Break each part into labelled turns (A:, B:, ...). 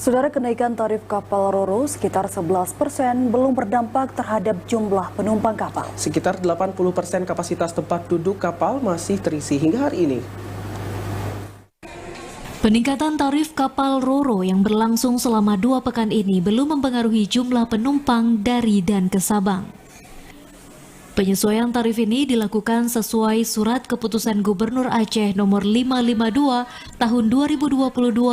A: Saudara, kenaikan tarif kapal Ro-Ro sekitar 11% belum berdampak terhadap jumlah penumpang kapal.
B: Sekitar 80% kapasitas tempat duduk kapal masih terisi hingga hari ini.
C: Peningkatan tarif kapal Ro-Ro yang berlangsung selama 2 pekan ini belum mempengaruhi jumlah penumpang dari dan ke Sabang. Penyesuaian tarif ini dilakukan sesuai Surat Keputusan Gubernur Aceh nomor 552 tahun 2022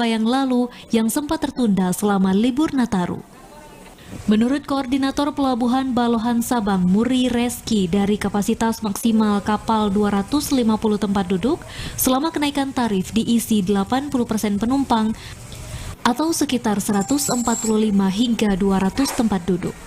C: yang lalu yang sempat tertunda selama libur Nataru. Menurut Koordinator Pelabuhan Balohan Sabang, Muri Reski, dari kapasitas maksimal kapal 250 tempat duduk, selama kenaikan tarif diisi 80% penumpang atau sekitar 145 hingga 200 tempat duduk.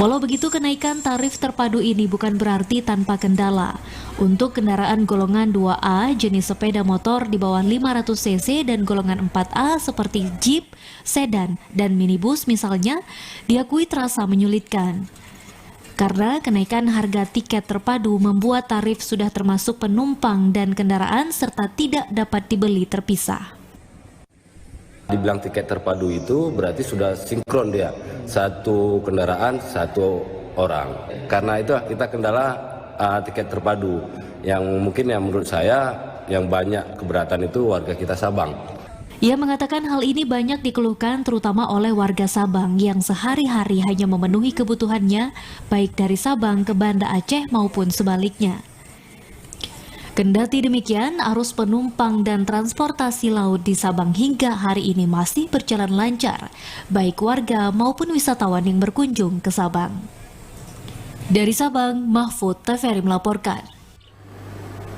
C: Walau begitu, kenaikan tarif terpadu ini bukan berarti tanpa kendala. Untuk kendaraan golongan 2A jenis sepeda motor di bawah 500 cc dan golongan 4A seperti Jeep, sedan, dan minibus misalnya, diakui terasa menyulitkan. Karena kenaikan harga tiket terpadu membuat tarif sudah termasuk penumpang dan kendaraan serta tidak dapat dibeli terpisah.
D: Dibilang tiket terpadu itu berarti sudah sinkron dia, satu kendaraan satu orang. Karena itu kita kendala tiket terpadu yang mungkin menurut saya yang banyak keberatan itu warga kita Sabang.
C: Ia mengatakan hal ini banyak dikeluhkan terutama oleh warga Sabang yang sehari-hari hanya memenuhi kebutuhannya baik dari Sabang ke Banda Aceh maupun sebaliknya. Kendati demikian, arus penumpang dan transportasi laut di Sabang hingga hari ini masih berjalan lancar, baik warga maupun wisatawan yang berkunjung ke Sabang. Dari Sabang, Mahfud TVRI melaporkan.